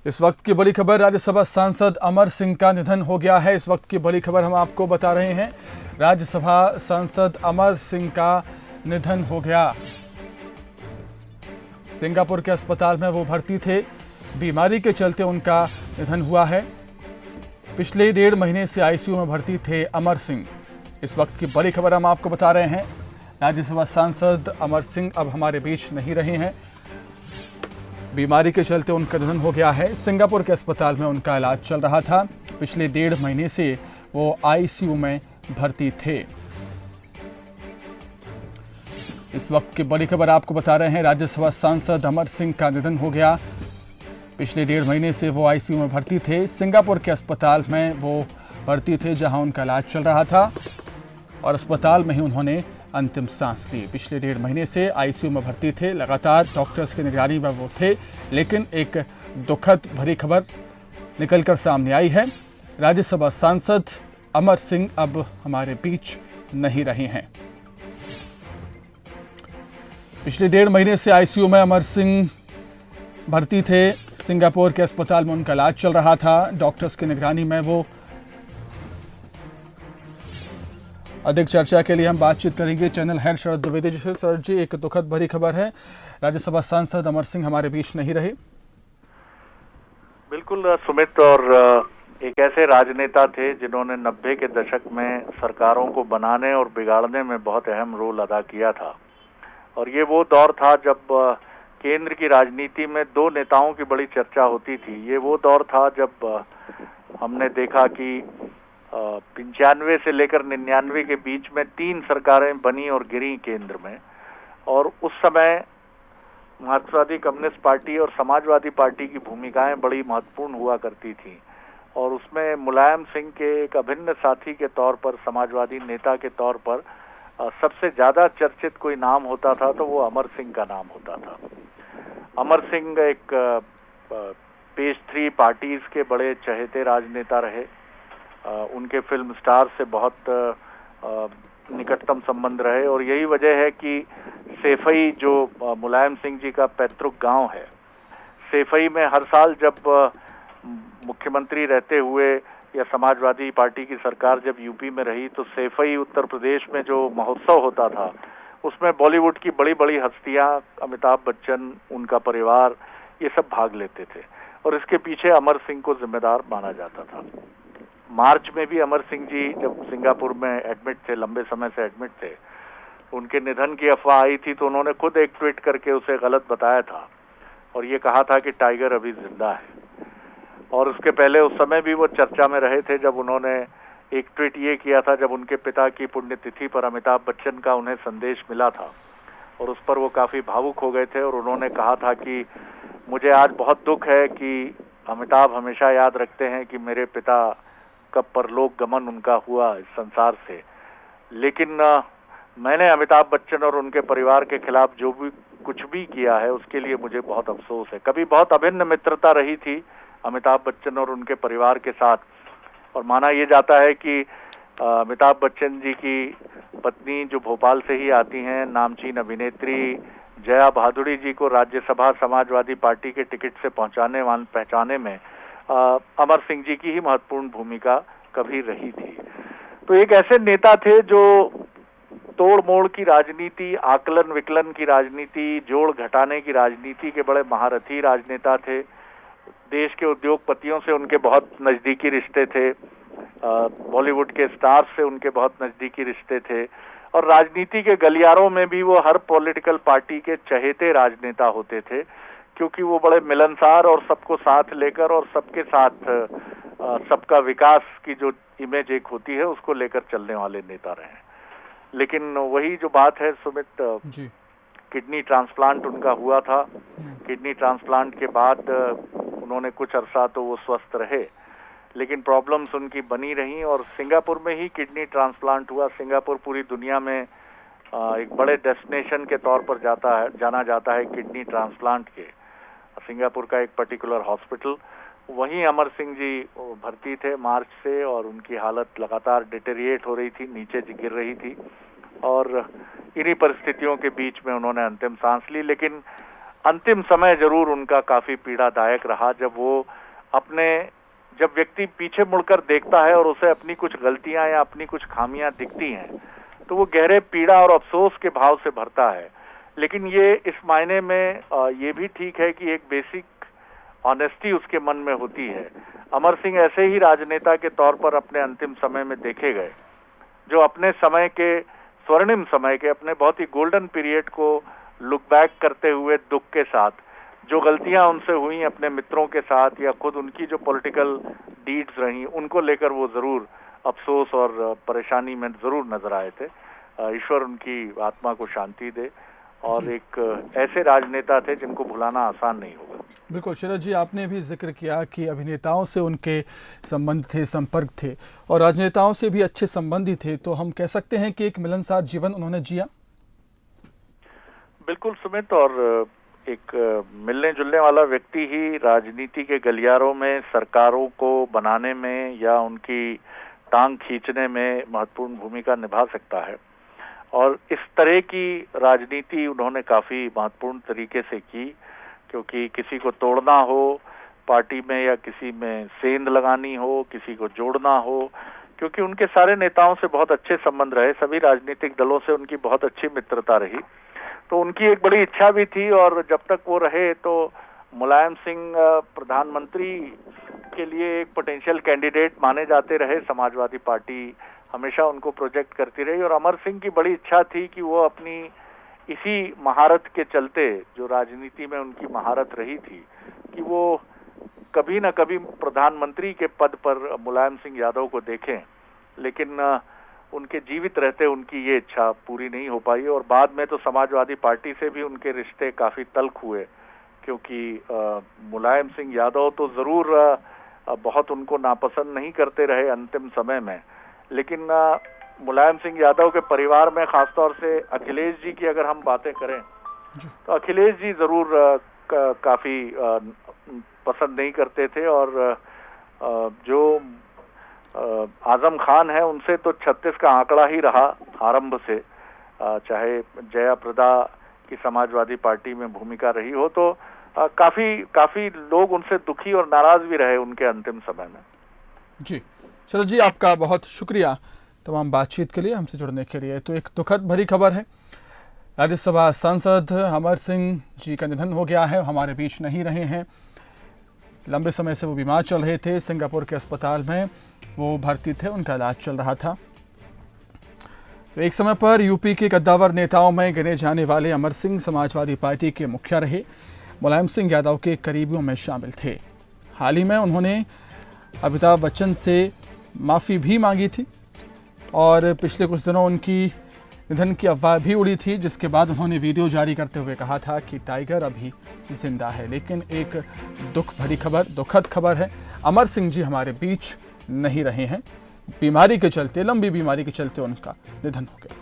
इस वक्त की बड़ी खबर, राज्यसभा सांसद अमर सिंह का निधन हो गया है। इस वक्त की बड़ी खबर हम आपको बता रहे हैं। राज्यसभा सांसद अमर सिंह का निधन हो गया। सिंगापुर के अस्पताल में वो भर्ती थे। बीमारी के चलते उनका निधन हुआ है। पिछले 1.5 महीने से आईसीयू में भर्ती थे अमर सिंह। इस वक्त की बड़ी खबर हम आपको बता रहे हैं। राज्यसभा सांसद अमर सिंह अब हमारे बीच नहीं रहे हैं। बीमारी के चलते उनका निधन हो गया है। सिंगापुर के अस्पताल में उनका इलाज चल रहा था। पिछले 1.5 महीने से वो आईसीयू में भर्ती थे। इस वक्त की बड़ी खबर आपको बता रहे हैं। राज्यसभा सांसद अमर सिंह का निधन हो गया। पिछले 1.5 महीने से वो आईसीयू में भर्ती थे। सिंगापुर के अस्पताल में वो भर्ती थे, जहां उनका इलाज चल रहा था और अस्पताल में ही उन्होंने अंतिम सांस ली। पिछले 1.5 महीने से आईसीयू में भर्ती थे। लगातार डॉक्टर्स की निगरानी में वो थे, लेकिन एक दुखद भरी खबर निकलकर सामने आई है। राज्यसभा सांसद अमर सिंह अब हमारे बीच नहीं रहे हैं। पिछले 1.5 महीने से आईसीयू में अमर सिंह भर्ती थे। सिंगापुर के अस्पताल में उनका इलाज चल रहा था। डॉक्टर्स की निगरानी में वो। अधिक चर्चा के लिए हम बातचीत करेंगे चैनल हेड शरद द्विवेदी जी से। सर जी, एक दुखद भरी खबर है, राज्यसभा सांसद अमर सिंह हमारे बीच नहीं रहे। बिल्कुल सुमित, और एक ऐसे राजनेता थे जिन्होंने 90 के दशक में सरकारों को बनाने और बिगाड़ने में बहुत अहम रोल अदा किया था। और ये वो दौर था जब केंद्र की राजनीति में 2 नेताओं की बड़ी चर्चा होती थी। ये वो दौर था जब हमने देखा कि 95 से लेकर 99 के बीच में 3 सरकारें बनी और गिरी केंद्र में। और उस समय मार्क्सवादी कम्युनिस्ट पार्टी और समाजवादी पार्टी की भूमिकाएं बड़ी महत्वपूर्ण हुआ करती थी। और उसमें मुलायम सिंह के एक अभिन्न साथी के तौर पर, समाजवादी नेता के तौर पर सबसे ज्यादा चर्चित कोई नाम होता था तो वो अमर सिंह का नाम होता था। अमर सिंह एक पेज 3 पार्टीज के बड़े चहेते राजनेता रहे। उनके फिल्म स्टार से बहुत निकटतम संबंध रहे। और यही वजह है कि सेफई, जो मुलायम सिंह जी का पैतृक गांव है, सेफई में हर साल जब मुख्यमंत्री रहते हुए या समाजवादी पार्टी की सरकार जब यूपी में रही, तो सेफई उत्तर प्रदेश में जो महोत्सव होता था उसमें बॉलीवुड की बड़ी बड़ी हस्तियां, अमिताभ बच्चन, उनका परिवार, ये सब भाग लेते थे। और इसके पीछे अमर सिंह को जिम्मेदार माना जाता था। मार्च में भी अमर सिंह जी जब सिंगापुर में एडमिट थे, लंबे समय से एडमिट थे, उनके निधन की अफवाह आई थी तो उन्होंने खुद एक ट्वीट करके उसे गलत बताया था और ये कहा था कि टाइगर अभी जिंदा है। और उसके पहले उस समय भी वो चर्चा में रहे थे जब उन्होंने एक ट्वीट ये किया था जब उनके पिता की पुण्यतिथि पर अमिताभ बच्चन का उन्हें संदेश मिला था और उस पर वो काफी भावुक हो गए थे। और उन्होंने कहा था कि मुझे आज बहुत दुख है कि अमिताभ हमेशा याद रखते हैं कि मेरे पिता कब परलोक गमन उनका हुआ इस संसार से, लेकिन मैंने अमिताभ बच्चन और उनके परिवार के खिलाफ जो भी कुछ भी किया है उसके लिए मुझे बहुत अफसोस है। कभी बहुत अभिन्न मित्रता रही थी अमिताभ बच्चन और उनके परिवार के साथ। और माना यह जाता है कि अमिताभ बच्चन जी की पत्नी, जो भोपाल से ही आती हैं, नामचीन अभिनेत्री जया भादुड़ी जी को राज्यसभा समाजवादी पार्टी के टिकट से पहचाने में अमर सिंह जी की ही महत्वपूर्ण भूमिका कभी रही थी। तो एक ऐसे नेता थे जो तोड़ मोड़ की राजनीति, आकलन विकलन की राजनीति, जोड़ घटाने की राजनीति के बड़े महारथी राजनेता थे। देश के उद्योगपतियों से उनके बहुत नजदीकी रिश्ते थे। बॉलीवुड के स्टार्स से उनके बहुत नजदीकी रिश्ते थे। और राजनीति के गलियारों में भी वो हर पॉलिटिकल पार्टी के चहेते राजनेता होते थे, क्योंकि वो बड़े मिलनसार और सबको साथ लेकर और सबके साथ सबका विकास की जो इमेज एक होती है उसको लेकर चलने वाले नेता रहे। लेकिन वही जो बात है सुमित जी, किडनी ट्रांसप्लांट उनका हुआ था। किडनी ट्रांसप्लांट के बाद उन्होंने कुछ अरसा तो वो स्वस्थ रहे, लेकिन प्रॉब्लम्स उनकी बनी रही और सिंगापुर में ही किडनी ट्रांसप्लांट हुआ। सिंगापुर पूरी दुनिया में एक बड़े डेस्टिनेशन के तौर पर जाना जाता है किडनी ट्रांसप्लांट के। सिंगापुर का एक पर्टिकुलर हॉस्पिटल, वहीं अमर सिंह जी भर्ती थे मार्च से और उनकी हालत लगातार डिटेरिएट हो रही थी, नीचे गिर रही थी। और इन्हीं परिस्थितियों के बीच में उन्होंने अंतिम सांस ली। लेकिन अंतिम समय जरूर उनका काफी पीड़ादायक रहा, जब व्यक्ति पीछे मुड़कर देखता है और उसे अपनी कुछ गलतियां या अपनी कुछ खामियां दिखती हैं तो वो गहरे पीड़ा और अफसोस के भाव से भरता है। लेकिन ये इस मायने में ये भी ठीक है कि एक बेसिक ऑनेस्टी उसके मन में होती है। अमर सिंह ऐसे ही राजनेता के तौर पर अपने अंतिम समय में देखे गए जो अपने समय के स्वर्णिम समय के अपने बहुत ही गोल्डन पीरियड को लुक बैक करते हुए दुख के साथ जो गलतियां उनसे हुई अपने मित्रों के साथ या खुद उनकी जो पॉलिटिकल डीड्स रही उनको लेकर वो जरूर अफसोस और परेशानी में जरूर नजर आए थे। ईश्वर उनकी आत्मा को शांति दे और एक ऐसे राजनेता थे जिनको भुलाना आसान नहीं होगा। बिल्कुल शरद जी, आपने भी जिक्र किया कि अभिनेताओं से उनके संबंध थे, संपर्क थे और राजनेताओं से भी अच्छे संबंधी थे, तो हम कह सकते हैं कि एक मिलनसार जीवन उन्होंने जिया। बिल्कुल सुमित, और एक मिलने जुलने वाला व्यक्ति ही राजनीति के गलियारों में सरकारों को बनाने में या उनकी टांग खींचने में महत्वपूर्ण भूमिका निभा सकता है। और इस तरह की राजनीति उन्होंने काफी महत्वपूर्ण तरीके से की, क्योंकि किसी को तोड़ना हो पार्टी में या किसी में सेंध लगानी हो, किसी को जोड़ना हो, क्योंकि उनके सारे नेताओं से बहुत अच्छे संबंध रहे, सभी राजनीतिक दलों से उनकी बहुत अच्छी मित्रता रही। तो उनकी एक बड़ी इच्छा भी थी और जब तक वो रहे तो मुलायम सिंह प्रधानमंत्री के लिए एक पोटेंशियल कैंडिडेट माने जाते रहे। समाजवादी पार्टी हमेशा उनको प्रोजेक्ट करती रही और अमर सिंह की बड़ी इच्छा थी कि वो अपनी इसी महारत के चलते, जो राजनीति में उनकी महारत रही थी, कि वो कभी न कभी प्रधानमंत्री के पद पर मुलायम सिंह यादव को देखें। लेकिन उनके जीवित रहते उनकी ये इच्छा पूरी नहीं हो पाई और बाद में तो समाजवादी पार्टी से भी उनके रिश्ते काफी तल्ख हुए, क्योंकि मुलायम सिंह यादव तो जरूर बहुत उनको नापसंद नहीं करते रहे अंतिम समय में, लेकिन मुलायम सिंह यादव के परिवार में खासतौर से अखिलेश जी की अगर हम बातें करें तो अखिलेश जी जरूर काफी पसंद नहीं करते थे। और जो आजम खान है उनसे तो 36 का आंकड़ा ही रहा आरंभ से, चाहे जया प्रदा की समाजवादी पार्टी में भूमिका रही हो, तो काफी लोग उनसे दुखी और नाराज भी रहे उनके अंतिम समय में। जी शरद जी, आपका बहुत शुक्रिया तमाम बातचीत के लिए, हमसे जुड़ने के लिए। तो एक दुखद भरी खबर है, राज्यसभा सांसद अमर सिंह जी का निधन हो गया है, हमारे बीच नहीं रहे हैं। लंबे समय से वो बीमार चल रहे थे, सिंगापुर के अस्पताल में वो भर्ती थे, उनका इलाज चल रहा था। तो एक समय पर यूपी के कद्दावर नेताओं में गिने जाने वाले अमर सिंह समाजवादी पार्टी के मुखिया रहे, मुलायम सिंह यादव के करीबियों में शामिल थे। हाल ही में उन्होंने अमिताभ बच्चन से माफ़ी भी मांगी थी और पिछले कुछ दिनों उनकी निधन की अफवाह भी उड़ी थी, जिसके बाद उन्होंने वीडियो जारी करते हुए कहा था कि टाइगर अभी जिंदा है। लेकिन एक दुखद खबर है, अमर सिंह जी हमारे बीच नहीं रहे हैं। बीमारी के चलते, लंबी बीमारी के चलते उनका निधन हो गया।